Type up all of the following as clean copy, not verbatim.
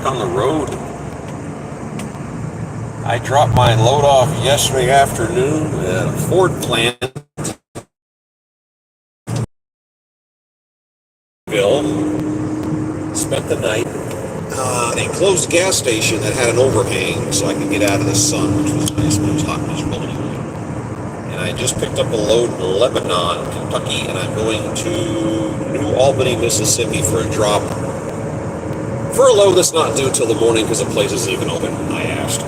on the road. I dropped my load off yesterday afternoon at a Ford plant. Spent the night. They closed a gas station that had an overhang so I could get out of the sun, which was nice, but it was hot and miserable anyway. And I just picked up a load in Lebanon, Kentucky, and I'm going to New Albany, Mississippi for a drop. For a load that's not due till the morning because the place isn't even open, I asked.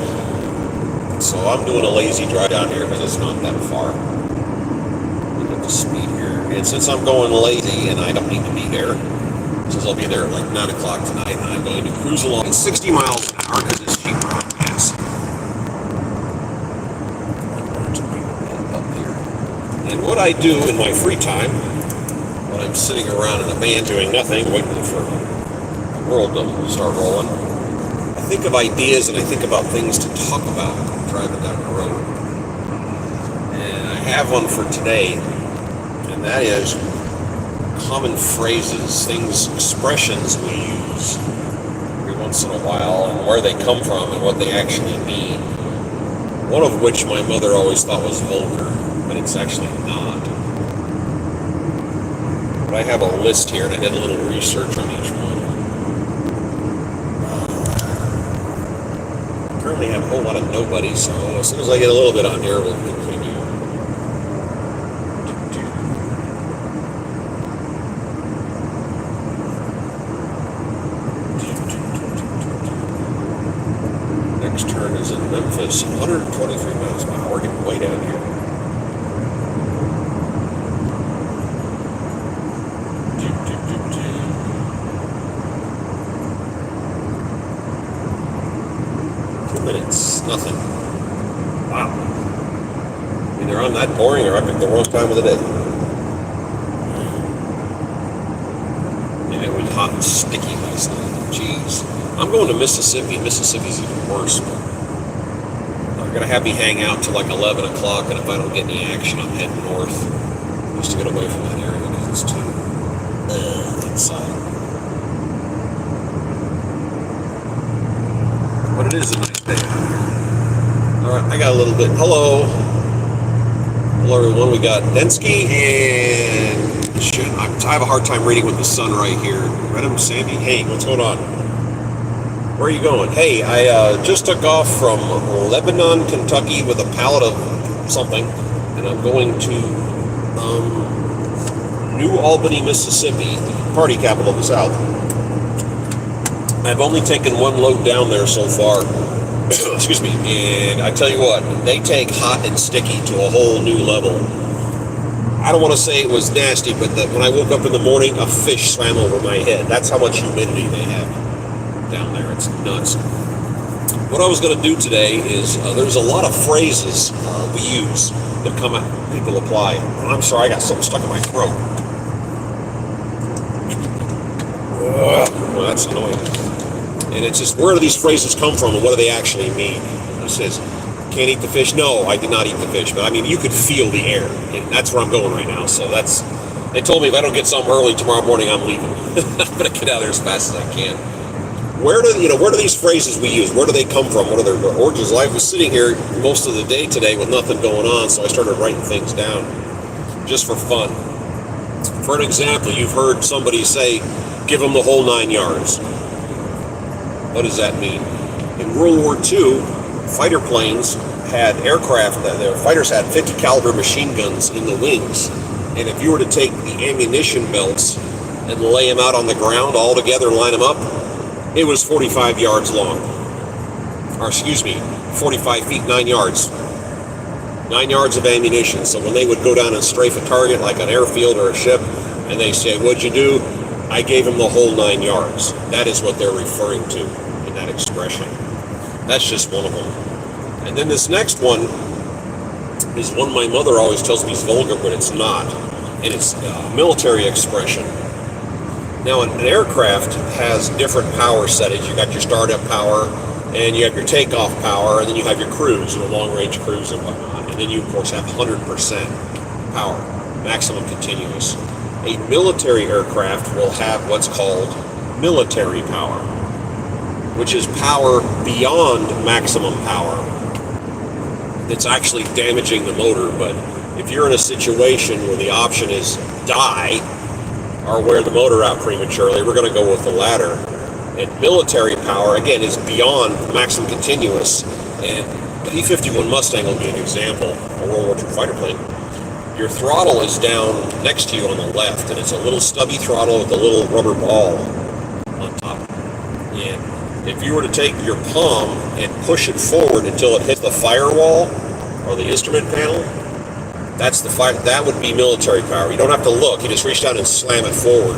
So I'm doing a lazy drive down here because it's not that far. Look at the speed here. And since I'm going lazy and I don't need to be there, since I'll be there at like 9 o'clock tonight, and I'm going to cruise along at 60 miles an hour because it's cheaper on gas. Up here. And what I do in my free time, when I'm sitting around in the van doing nothing, waiting for the world to start rolling, I think of ideas and I think about things to talk about driving down the road. And I have one for today, and that is common phrases, things, expressions we use every once in a while, and where they come from and what they actually mean. One of which my mother always thought was vulgar, but it's actually not. But I have a list here, and I did a little research on each one. I currently have a whole lot of nobody, so as soon as I get a little bit on here, we'll continue. Next turn is in Memphis, 123 miles per hour. We're getting way down here. 2 minutes, nothing. Wow. Either I'm that boring or I picked the wrong time of the day. And it was hot and sticky last night. Jeez. I'm going to Mississippi. Mississippi's even worse. They're going to have me hang out till like 11 o'clock, and if I don't get any action, I'm heading north just to get away from that area because it's too inside. But it is a nice day out here. All right, I got a little bit. Hello, everyone. We got Densky and shit. I have a hard time reading with the sun right here. Redham, Sandy. Hey, what's going on? Where are you going? Hey, I just took off from Lebanon, Kentucky with a pallet of something, and I'm going to New Albany, Mississippi, party capital of the South. I've only taken one load down there so far, excuse me, and I tell you what, they take hot and sticky to a whole new level. I don't want to say it was nasty, but when I woke up in the morning, a fish swam over my head. That's how much humidity they have down there. It's nuts. What I was going to do today is there's a lot of phrases we use that come out, people apply. I'm sorry, I got something stuck in my throat. Well, that's annoying. And it's just, where do these phrases come from and what do they actually mean? It says, can't eat the fish. No, I did not eat the fish. But I mean, you could feel the air. And that's where I'm going right now. So that's, they told me if I don't get something early tomorrow morning, I'm leaving. I'm going to get out of there as fast as I can. Where do these phrases we use, where do they come from? What are their origins? I was sitting here most of the day today with nothing going on, so I started writing things down just for fun. For an example, you've heard somebody say, give them the whole 9 yards. What does that mean? In World War II, fighter planes had aircraft, their fighters had 50 caliber machine guns in the wings. And if you were to take the ammunition belts and lay them out on the ground all together and line them up, it was 45 yards long. Or excuse me, 45 feet, 9 yards. 9 yards of ammunition. So when they would go down and strafe a target like an airfield or a ship, and they say, what'd you do? I gave them the whole 9 yards. That is what they're referring to in that expression. That's just one of them. And then this next one is one my mother always tells me is vulgar, but it's not. And it's a military expression. Now, an aircraft has different power settings. You got your startup power, and you have your takeoff power, and then you have your cruise, long-range cruise and whatnot. And then you, of course, have 100% power, maximum continuous. A military aircraft will have what's called military power. which is power beyond maximum power. It's actually damaging the motor, but if you're in a situation where the option is die or wear the motor out prematurely, we're going to go with the latter. And military power, again, is beyond maximum continuous. And the E-51 Mustang will be an example, a World War II fighter plane. Your throttle is down next to you on the left, and it's a little stubby throttle with a little rubber ball on top. And if you were to take your palm and push it forward until it hits the firewall or the instrument panel, that would be military power. You don't have to look, you just reach down and slam it forward.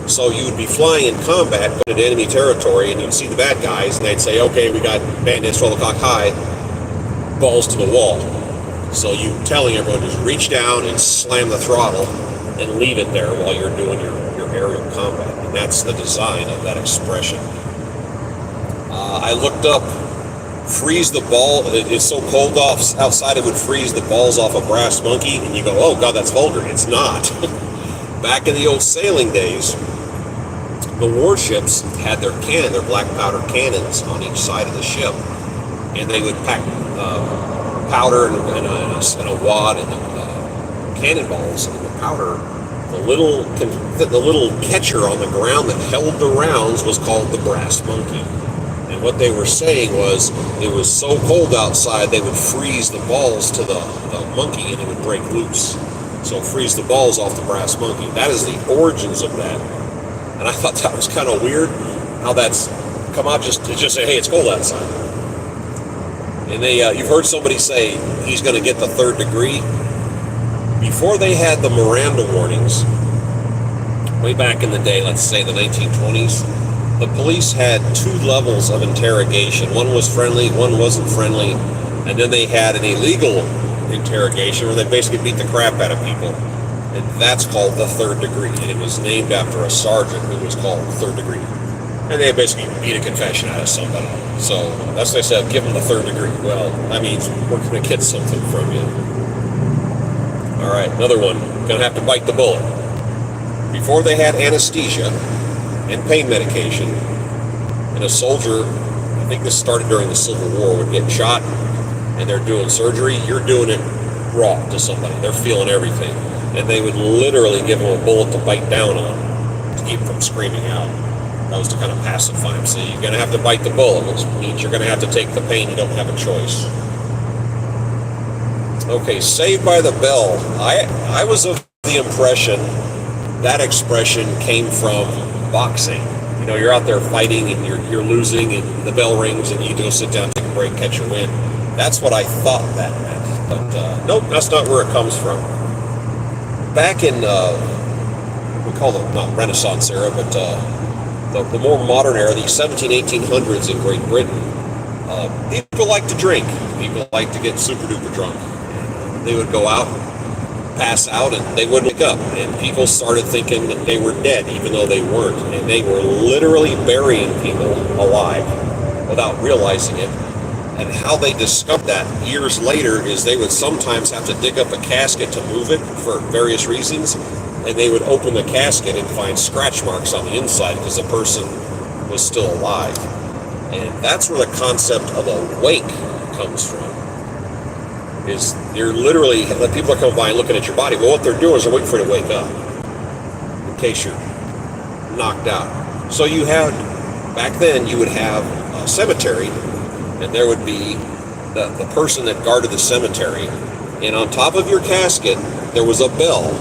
So you would be flying in combat, going into enemy territory, and you'd see the bad guys, and they'd say, okay, we got bandits, 12 o'clock high, balls to the wall. So you telling everyone, just reach down and slam the throttle and leave it there while you're doing your aerial combat. And that's the design of that expression. I looked up, freeze the ball. It's so cold outside it would freeze the balls off a brass monkey, and you go, oh God, that's vulgar. It's not. Back in the old sailing days, the warships had their black powder cannons on each side of the ship, and they would pack powder and a wad and cannonballs and the powder. The little catcher on the ground that held the rounds was called the brass monkey. And what they were saying was it was so cold outside they would freeze the balls to the monkey and it would break loose. So freeze the balls off the brass monkey. That is the origins of that. And I thought that was kind of weird how that's come out just say, hey, it's cold outside. And you've heard somebody say he's going to get the third degree. Before they had the Miranda warnings, way back in the day, let's say the 1920s, the police had two levels of interrogation. One was friendly, one wasn't friendly, and then they had an illegal interrogation where they basically beat the crap out of people. And that's called the third degree. And it was named after a sergeant who was called third degree. And they basically beat a confession out of somebody. So that's what they said, give them the third degree. Well, that means we're going to get something from you. All right, another one. Going to have to bite the bullet. Before they had anesthesia and pain medication, and a soldier, I think this started during the Civil War, would get shot and they're doing surgery, you're doing it raw to somebody. They're feeling everything. And they would literally give them a bullet to bite down on to keep them from screaming out. That was to kind of pacify them. So you're going to have to bite the bullet, which means you're going to have to take the pain. You don't have a choice. Okay, Saved by the Bell. I was of the impression that expression came from boxing. You know, you're out there fighting and you're losing and the bell rings and you go sit down, take a break, catch your wind. That's what I thought that meant. But nope, that's not where it comes from. Back in, we call it not Renaissance era, but the more modern era, the 1800s in Great Britain, people like to drink. People like to get super duper drunk. They would go out, pass out, and they wouldn't wake up. And people started thinking that they were dead, even though they weren't. And they were literally burying people alive without realizing it. And how they discovered that years later is they would sometimes have to dig up a casket to move it for various reasons. And they would open the casket and find scratch marks on the inside because the person was still alive. And that's where the concept of a wake comes from. Is you're literally, people are coming by and looking at your body. Well, what they're doing is they're waiting for you to wake up in case you're knocked out. So you had, back then, you would have a cemetery, and there would be the person that guarded the cemetery. And on top of your casket, there was a bell.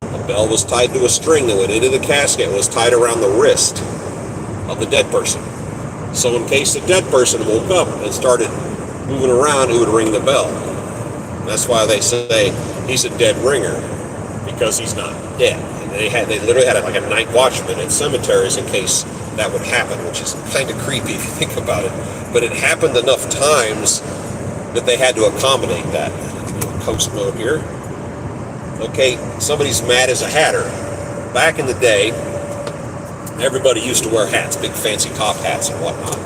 A bell was tied to a string that went into the casket. It was tied around the wrist of the dead person. So in case the dead person woke up and started moving around, it would ring the bell. That's why they say he's a dead ringer, because he's not dead. And they literally had like a night watchman in cemeteries in case that would happen, which is kind of creepy if you think about it. But it happened enough times that they had to accommodate that. Coast mode here. Okay, somebody's mad as a hatter. Back in the day, everybody used to wear hats, big fancy top hats and whatnot.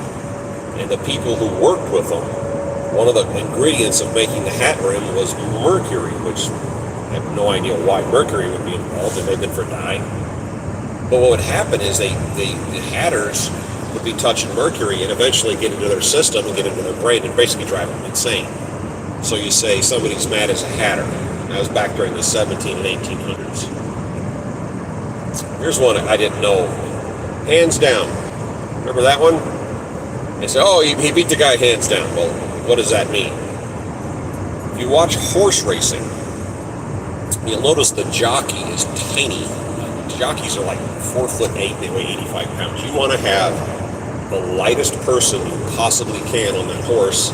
And the people who worked with them, one of the ingredients of making the hat rim was mercury, which I have no idea why mercury would be involved. It may have been for dye. But what would happen is the hatters would be touching mercury and eventually get into their system and get into their brain and basically drive them insane. So you say somebody's mad as a hatter. That was back during the 17 and 1800s. Here's one I didn't know. Hands down. Remember that one? They say, oh, he beat the guy hands down. Well, what does that mean? If you watch horse racing, you'll notice the jockey is tiny. Jockeys are like 4'8", they weigh 85 pounds. You want to have the lightest person you possibly can on that horse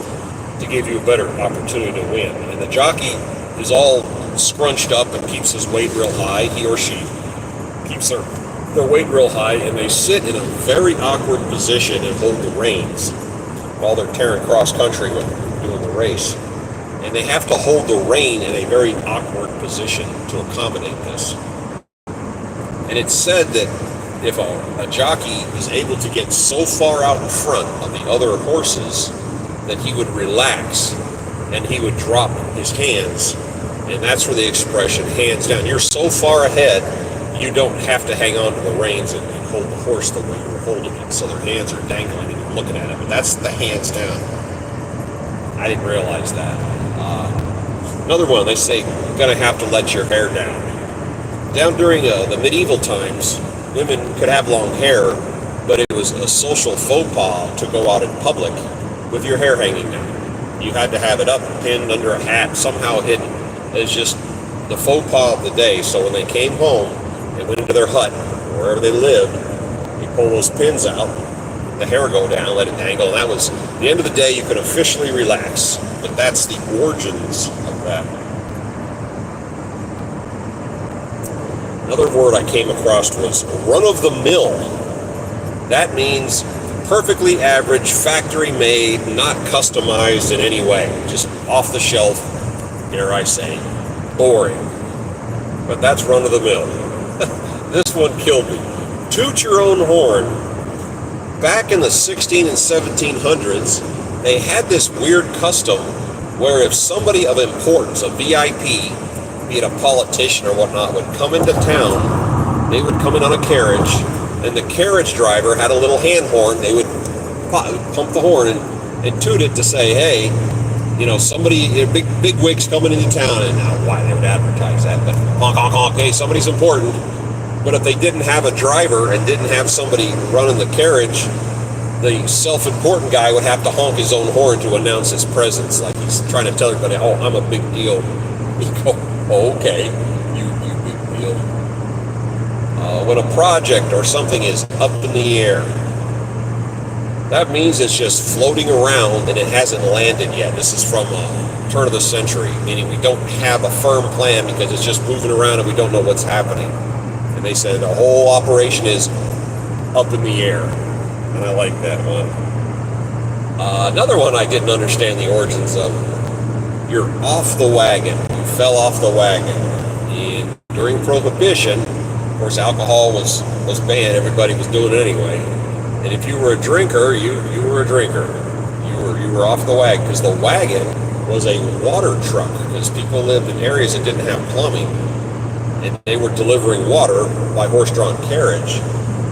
to give you a better opportunity to win. And the jockey is all scrunched up and keeps his weight real high. He or she keeps their weight real high, and they sit in a very awkward position and hold the reins while they're tearing cross country when doing the race. And they have to hold the rein in a very awkward position to accommodate this. And it's said that if a jockey is able to get so far out in front of the other horses that he would relax and he would drop his hands. And that's where the expression hands down. You're so far ahead, you don't have to hang on to the reins and hold the horse the way you're holding it. So their hands are dangling and you're looking at it. But that's the hands down. I didn't realize that. Another one, they say you're going to have to let your hair down. Down during the medieval times, women could have long hair, but it was a social faux pas to go out in public with your hair hanging down. You had to have it up, pinned under a hat, somehow hidden. It's just the faux pas of the day. So when they came home, they went into their hut, wherever they lived, you pull those pins out, the hair go down, let it dangle, and that was the end of the day. You could officially relax. But that's the origins of that. Another word I came across was run-of-the-mill. That means perfectly average, factory-made, not customized in any way. Just off-the-shelf, dare I say, boring. But that's run-of-the-mill. This one killed me. Toot your own horn. Back in the 16 and 1700s, they had this weird custom where if somebody of importance, a VIP, be it a politician or whatnot, would come into town, they would come in on a carriage, and the carriage driver had a little hand horn. They would pump the horn and toot it to say, hey, you know, somebody, big wigs coming into town, and now why they would advertise that, but honk, honk, honk, hey, somebody's important. But if they didn't have a driver and didn't have somebody running the carriage, the self-important guy would have to honk his own horn to announce his presence, like he's trying to tell everybody, oh, I'm a big deal. You go, oh, okay, you big deal. When a project or something is up in the air, that means it's just floating around and it hasn't landed yet. This is from turn of the century, meaning we don't have a firm plan because it's just moving around and we don't know what's happening. And they said the whole operation is up in the air. And I like that one. Another one I didn't understand the origins of. You're off the wagon. You fell off the wagon. And during Prohibition, of course, alcohol was banned. Everybody was doing it anyway. And if you were a drinker, you were a drinker. You were off the wagon, because the wagon was a water truck, because people lived in areas that didn't have plumbing, and they were delivering water by horse-drawn carriage.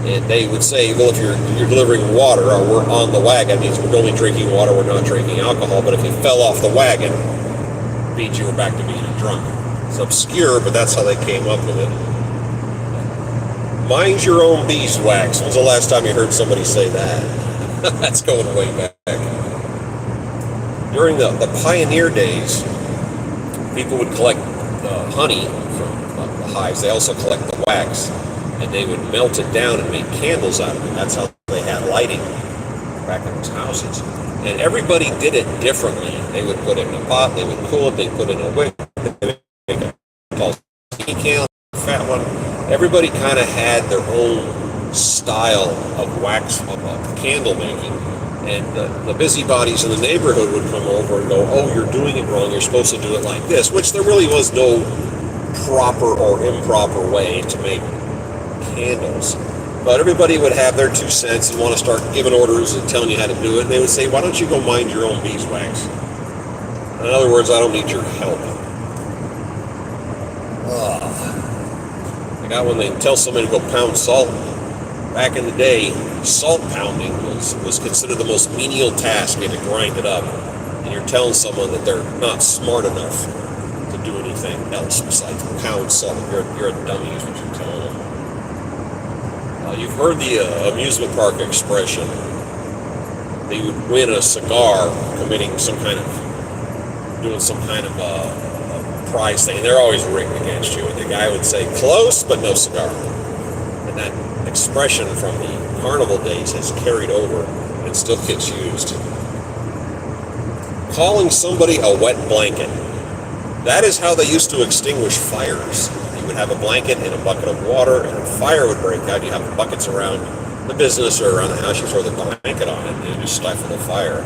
And they would say, well, if you're delivering water, or we're on the wagon, that means we're only drinking water, we're not drinking alcohol. But if you fell off the wagon, it means you were back to being a drunk. It's obscure, but that's how they came up with it. Mind your own beeswax. When's the last time you heard somebody say that? That's going way back. During the pioneer days, people would collect honey from the hives. They also collect the wax, and they would melt it down and make candles out of it. That's how they had lighting back in those houses. And everybody did it differently. They would put it in a pot, they would cool it, they put it in a wick, they would make a called can, fat one. Everybody kind of had their own style of wax, of candle making. And the busybodies in the neighborhood would come over and go, oh, you're doing it wrong, you're supposed to do it like this, which there really was no proper or improper way to make candles. But everybody would have their 2 cents and want to start giving orders and telling you how to do it. And they would say, why don't you go mind your own beeswax? In other words, I don't need your help. I got when they tell somebody to go pound salt. Back in the day, salt pounding was considered the most menial task. You had to grind it up. And you're telling someone that they're not smart enough to do anything else besides pound salt. You're a dummy is what you're telling them. You've heard the amusement park expression. They would win a cigar doing some kind of prize thing. They're always rigged against you. And the guy would say, close, but no cigar. And that expression from the carnival days has carried over and still gets used. Calling somebody a wet blanket. That is how they used to extinguish fires. You would have a blanket and a bucket of water, and a fire would break out. You have the buckets around the business or around the house. You throw the blanket on it, and you just stifle the fire.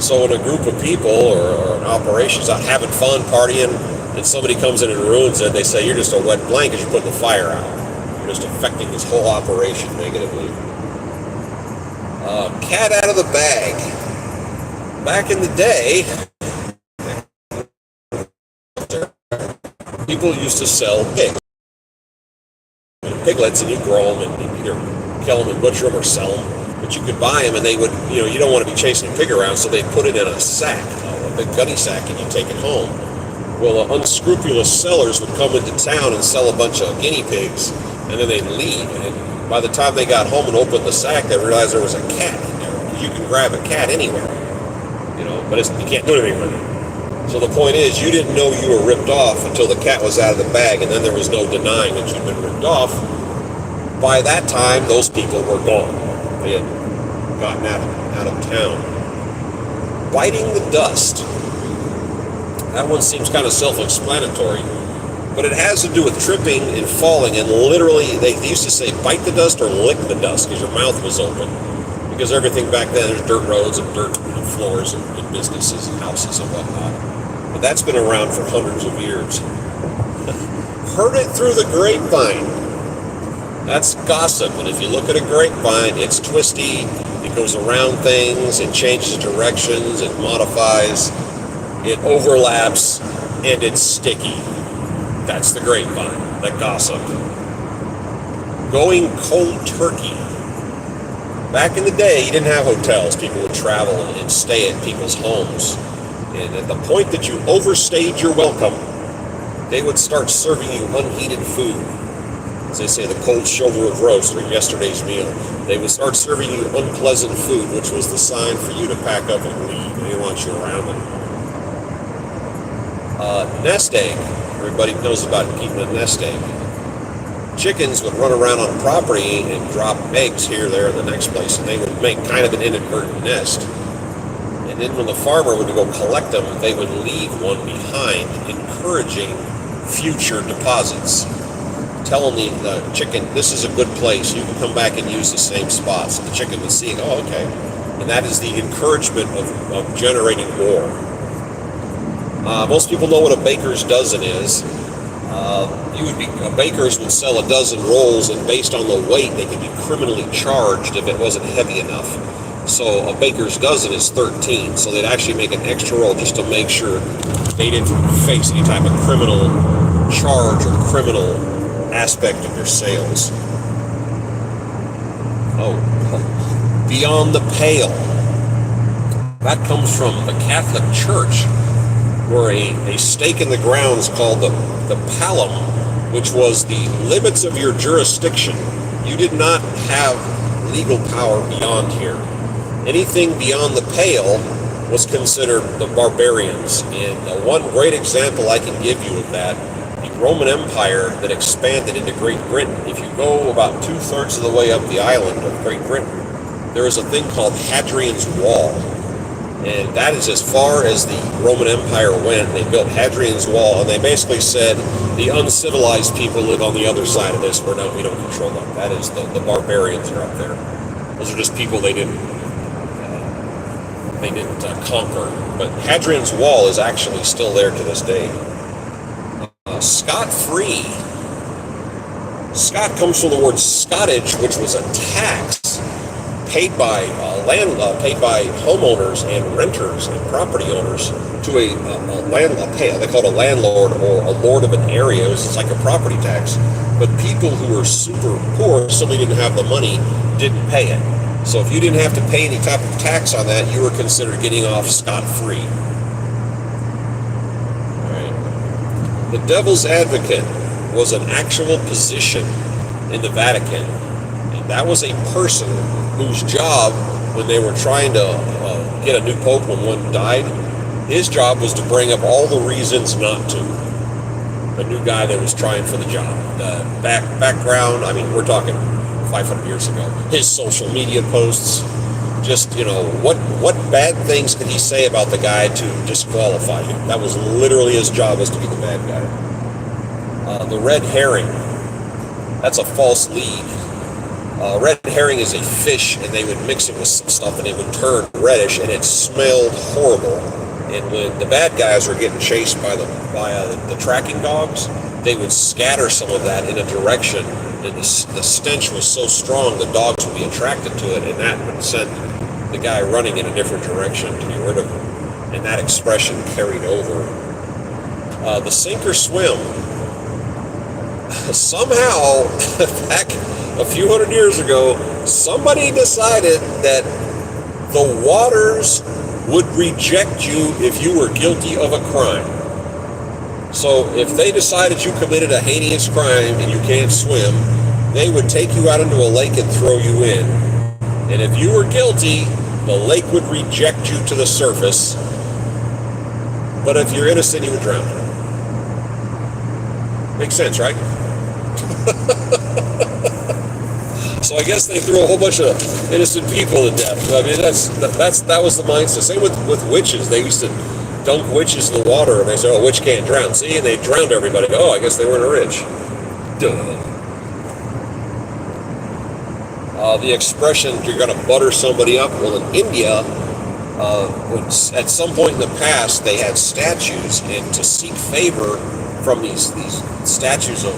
So when a group of people or an operation's out having fun, partying, and somebody comes in and ruins it, they say, you're just a wet blanket, you're putting the fire out. You're just affecting this whole operation negatively. Cat out of the bag. Back in the day, people used to sell piglets, and you grow them and either kill them and butcher them or sell them. But you could buy them, and they would, you don't want to be chasing a pig around, so they put it in a sack, a big gunny sack, and you take it home. Well, unscrupulous sellers would come into town and sell a bunch of guinea pigs, and then they'd leave. And by the time they got home and opened the sack, they realized there was a cat in there. You can grab a cat anywhere, but you can't do anything with it. So the point is, you didn't know you were ripped off until the cat was out of the bag, and then there was no denying that you'd been ripped off. By that time, those people were gone. They had gotten out of town. Biting the dust. That one seems kind of self-explanatory, but it has to do with tripping and falling, and literally, they used to say bite the dust or lick the dust because your mouth was open. Because everything back then, there's dirt roads and dirt floors and businesses and houses and whatnot. But that's been around for hundreds of years. Heard it through the grapevine. That's gossip, and if you look at a grapevine, it's twisty, it goes around things, it changes directions, it modifies, it overlaps, and it's sticky. That's the grapevine, that gossip. Going cold turkey. Back in the day, you didn't have hotels. People would travel and stay at people's homes. And at the point that you overstayed your welcome, they would start serving you unheated food. As they say, the cold shoulder of roast or yesterday's meal. They would start serving you unpleasant food, which was the sign for you to pack up and leave. They didn't want you around them. Nest egg. Everybody knows about keeping a nest egg. Chickens would run around on property and drop eggs here, there, and the next place, and they would make kind of an inadvertent nest. And then when the farmer would go collect them, they would leave one behind, encouraging future deposits. Telling the chicken, this is a good place, you can come back and use the same spots. And the chicken would see it, oh, okay. And that is the encouragement of generating more. Most people know what a baker's dozen is. Bakers would sell a dozen rolls, and based on the weight, they could be criminally charged if it wasn't heavy enough. So a baker's dozen is 13, so they'd actually make an extra roll just to make sure they didn't face any type of criminal charge or criminal aspect of their sales. Beyond the pale. That comes from the Catholic Church, where a stake in the ground is called the palum, which was the limits of your jurisdiction. You did not have legal power beyond here. Anything beyond the pale was considered the barbarians. And one great example I can give you of that, the Roman Empire that expanded into Great Britain. If you go about 2/3 of the way up the island of Great Britain, there is a thing called Hadrian's Wall. And that is as far as the Roman Empire went. They built Hadrian's Wall, and they basically said the uncivilized people live on the other side of this. We don't control them. That is the barbarians are up there. Those are just people they didn't conquer. But Hadrian's Wall is actually still there to this day. Scot-free. Scot comes from the word Scottage, which was a tax paid by paid by homeowners and renters and property owners to a they call it a landlord or a lord of an area. It's like a property tax. But people who were super poor, somebody didn't have the money, didn't pay it. So if you didn't have to pay any type of tax on that, you were considered getting off scot-free. All right. The devil's advocate was an actual position in the Vatican. And that was a person whose job, when they were trying to get a new pope when one died, his job was to bring up all the reasons not to. A new guy that was trying for the job. The background, I mean, we're talking 500 years ago. His social media posts, just, what bad things could he say about the guy to disqualify him? That was literally his job, was to be the bad guy. The red herring, that's a false lead. Red herring is a fish, and they would mix it with some stuff, and it would turn reddish, and it smelled horrible. And when the bad guys were getting chased by the tracking dogs, they would scatter some of that in a direction, and the stench was so strong the dogs would be attracted to it, and that would send the guy running in a different direction to get rid of him. And that expression carried over. The sink or swim. Somehow, back a few hundred years ago, somebody decided that the waters would reject you if you were guilty of a crime. So if they decided you committed a heinous crime and you can't swim, they would take you out into a lake and throw you in. And if you were guilty, the lake would reject you to the surface. But if you're innocent, you would drown. Makes sense, right? So I guess they threw a whole bunch of innocent people to death. I mean, that was the mindset. Same with witches. They used to dunk witches in the water, and they said, "Oh, witch can't drown." See, and they drowned everybody. Oh, I guess they weren't rich. Duh. The expression, "you're going to butter somebody up." Well, in India, at some point in the past, they had statues, and to seek favor from these statues of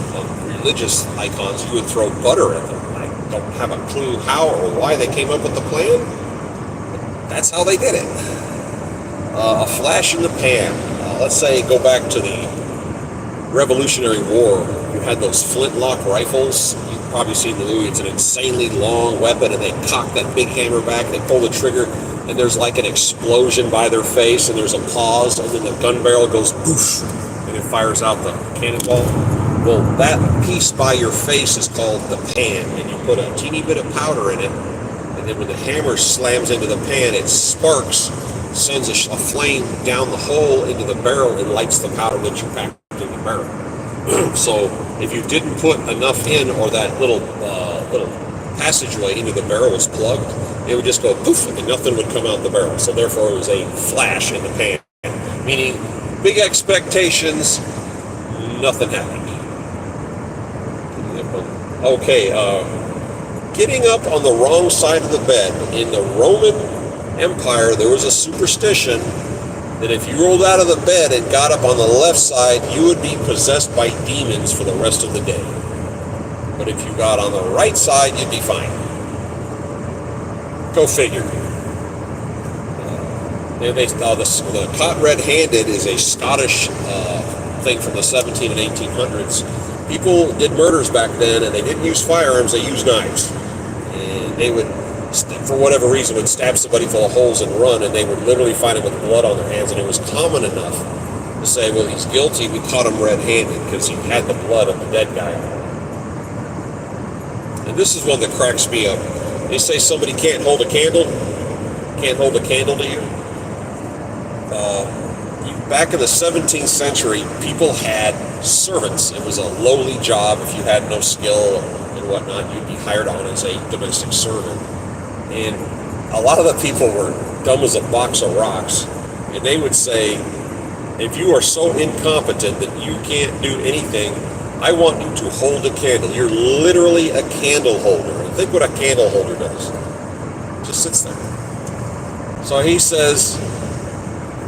religious icons, you would throw butter at them. I don't have a clue how or why they came up with the plan, but that's how they did it. A flash in the pan. Let's say, go back to the Revolutionary War. You had those flintlock rifles. You've probably seen the movie. It's an insanely long weapon, and they cock that big hammer back, they pull the trigger, and there's like an explosion by their face, and there's a pause, and then the gun barrel goes poof, and it fires out the cannonball. Well, that piece by your face is called the pan, and you put a teeny bit of powder in it, and then when the hammer slams into the pan, it sparks, sends a flame down the hole into the barrel, and lights the powder that you packed in the barrel. So if you didn't put enough in, or that little passageway into the barrel was plugged, it would just go poof, and nothing would come out the barrel. So therefore, it was a flash in the pan, meaning big expectations, nothing happened. Okay, getting up on the wrong side of the bed. In the Roman Empire, there was a superstition that if you rolled out of the bed and got up on the left side, you would be possessed by demons for the rest of the day. But if you got on the right side, you'd be fine. Go figure. The caught red-handed is a Scottish thing from the 17 and 1800s. People did murders back then, and they didn't use firearms, they used knives. And they would, for whatever reason, would stab somebody full of holes and run, and they would literally find him with blood on their hands, and it was common enough to say, well, he's guilty, we caught him red-handed, because he had the blood of the dead guy. And this is one that cracks me up. They say somebody can't hold a candle to you. Back in the 17th century, people had servants. It was a lowly job. If you had no skill and whatnot, you'd be hired on as a domestic servant. And a lot of the people were dumb as a box of rocks. And they would say, if you are so incompetent that you can't do anything, I want you to hold a candle. You're literally a candle holder. And think what a candle holder does. It just sits there. So he says,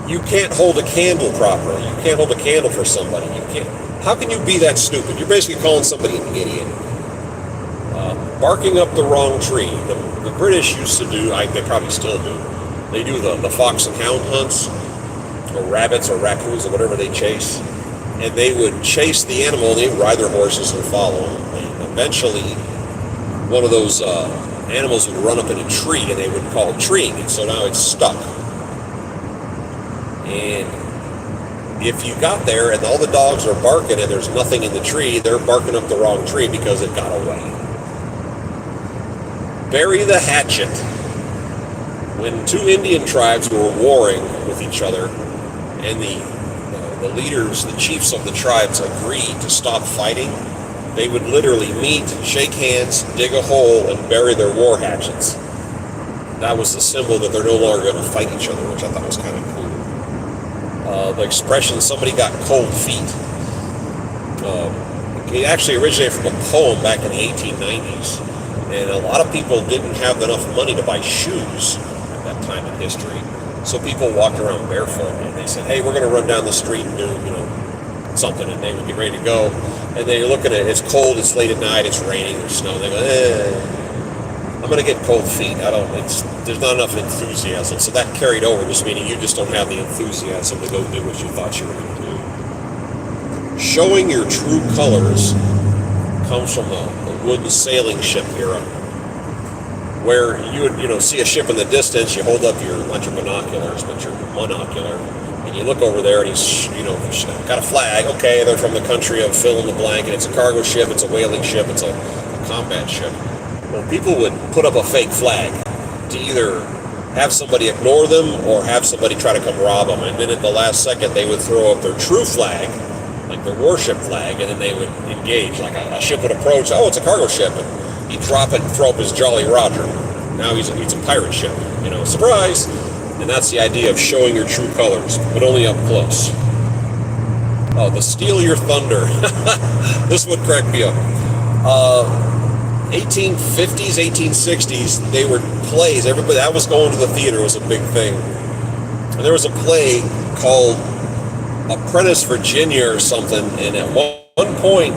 you can't hold a candle properly. You can't hold a candle for somebody. You can't. How can you be that stupid? You're basically calling somebody an idiot. Barking up the wrong tree. the British used to do, they probably still do, they do the fox and hound hunts, or rabbits or raccoons or whatever they chase, and they would chase the animal, and they would ride their horses and follow them. And eventually, one of those animals would run up in a tree, and they would call it treeing, and so now it's stuck. And if you got there and all the dogs are barking and there's nothing in the tree, they're barking up the wrong tree because it got away. Bury the hatchet. When two Indian tribes were warring with each other, and the leaders, the chiefs of the tribes agreed to stop fighting, they would literally meet, shake hands, dig a hole, and bury their war hatchets. That was the symbol that they're no longer going to fight each other, which I thought was kind of cool. The expression, somebody got cold feet, it actually originated from a poem back in the 1890s. And a lot of people didn't have enough money to buy shoes at that time in history. So people walked around barefoot, and they said, hey, we're going to run down the street and do, something, and they would be ready to go. And they look at it, it's cold, it's late at night, it's raining or snow. They go, I'm going to get cold feet. There's not enough enthusiasm. So that carried over, just meaning you just don't have the enthusiasm to go do what you thought you were going to do. Showing your true colors comes from the wooden sailing ship era, where you would, see a ship in the distance, you hold up not your binoculars, but your monocular, and you look over there and he's, got a flag. Okay, they're from the country of fill in the blank, and it's a cargo ship, it's a whaling ship, it's a combat ship. Well, people would put up a fake flag to either have somebody ignore them or have somebody try to come rob them, and then at the last second they would throw up their true flag, like their warship flag, and then they would engage. Like a ship would approach, oh, it's a cargo ship, and he'd drop it and throw up his Jolly Roger. Now he's a pirate ship, surprise! And that's the idea of showing your true colors, but only up close. Oh, the Steal Your Thunder. This would crack me up. 1850s, 1860s, they were plays. Everybody that was going to the theater was a big thing. And there was a play called Apprentice Virginia or something, and at one point,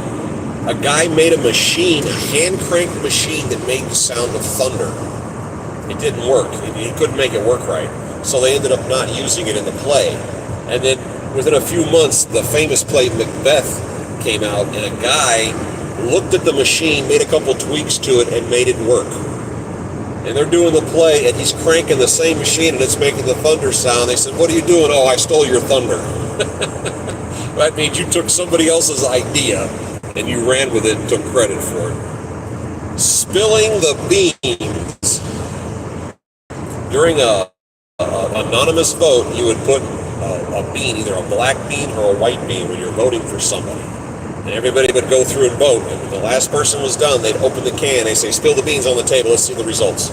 a guy made a machine, a hand-cranked machine that made the sound of thunder. It didn't work. He couldn't make it work right. So they ended up not using it in the play. And then within a few months, the famous play Macbeth came out, and a guy looked at the machine, made a couple tweaks to it, and made it work. And they're doing the play, and he's cranking the same machine, and it's making the thunder sound. They said, what are you doing? Oh, I stole your thunder. That means you took somebody else's idea, and you ran with it and took credit for it. Spilling the beans. During a anonymous vote, you would put a bean, either a black bean or a white bean, when you're voting for somebody. And everybody would go through and vote. And when the last person was done, they'd open the can. They say, spill the beans on the table. Let's see the results.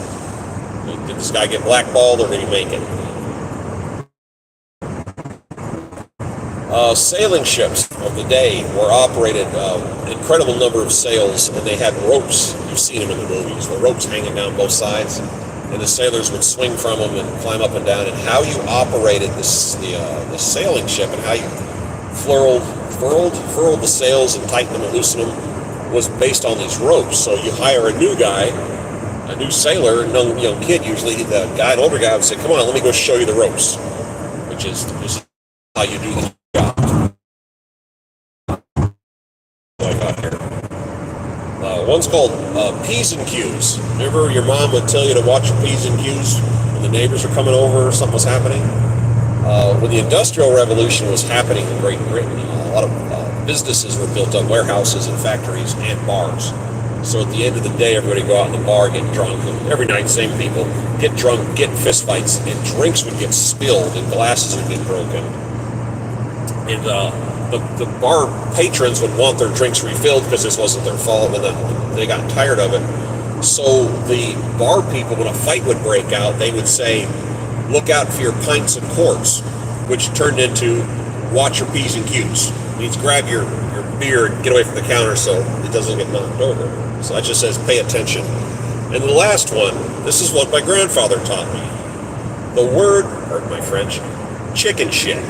Did this guy get blackballed, or did he make it? Sailing ships of the day were operated an incredible number of sails, and they had ropes. You've seen them in the movies. The ropes hanging down both sides, and the sailors would swing from them and climb up and down. And how you operated the sailing ship, and how you furled the sails and tightened them and loosened them, was based on these ropes. So you hire a new guy, a new sailor, a young kid usually. The guy, an older guy, would say, "Come on, let me go show you the ropes," which is how you do the job. I got here. One's called P's and Q's. Remember, your mom would tell you to watch your P's and Q's when the neighbors were coming over or something was happening. When the Industrial Revolution was happening in Great Britain, a lot of businesses were built up, warehouses and factories and bars. So at the end of the day, everybody would go out in the bar, get drunk, and every night, same people, get drunk, get in fistfights, and drinks would get spilled, and glasses would get broken. And the bar patrons would want their drinks refilled because this wasn't their fault, and then they got tired of it. So the bar people, when a fight would break out, they would say, look out for your pints and quarts, which turned into watch your P's and Q's. It means grab your beer and get away from the counter so it doesn't get knocked over. So that just says pay attention. And the last one, this is what my grandfather taught me. The word, pardon my French, chicken shit.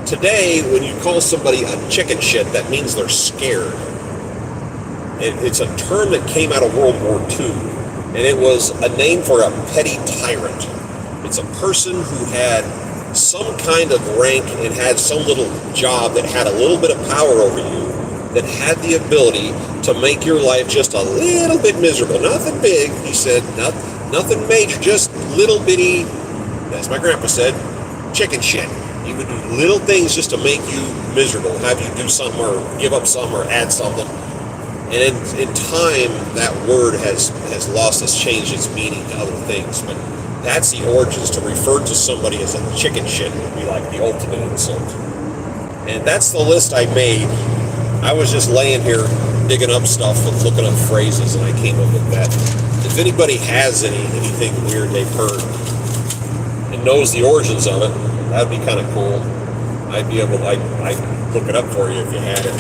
Today, when you call somebody a chicken shit, that means they're scared. It's a term that came out of World War II. and it was a name for a petty tyrant. It's a person who had some kind of rank and had some little job that had a little bit of power over you, that had the ability to make your life just a little bit miserable. Nothing big, he said, nothing major, just little bitty, as my grandpa said, chicken shit. He would do little things just to make you miserable, have you do something or give up something or add something. And in time, that word has lost its changed its meaning to other things. But that's the origins. To refer to somebody as a chicken shit would be like the ultimate insult. And that's the list I made. I was just laying here digging up stuff and looking up phrases, and I came up with that. If anybody has anything weird they've heard and knows the origins of it, that'd be kind of cool. I'd look it up for you if you had it.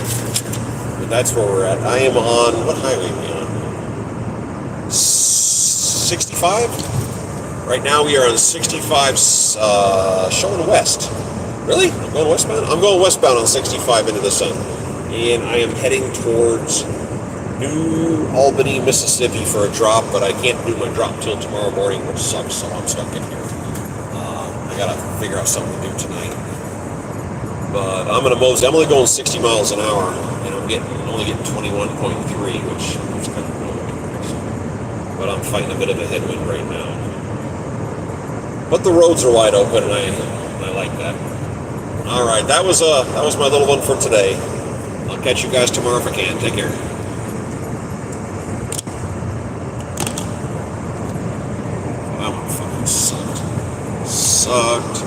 But that's where we're at. I am on, what highway are we on? 65? Right now we are on 65, showing west. Really? I'm going westbound? I'm going westbound on 65 into the sun. And I am heading towards New Albany, Mississippi for a drop, but I can't do my drop till tomorrow morning, which sucks, so I'm stuck in here. I gotta figure out something to do tonight. But I'm gonna mosey. I'm only going 60 miles an hour, and I'm only getting 21.3, which is kind of cool. But I'm fighting a bit of a headwind right now. But the roads are wide open, and I like that. All right, that was my little one for today. I'll catch you guys tomorrow if I can. Take care. That one fucking sucked.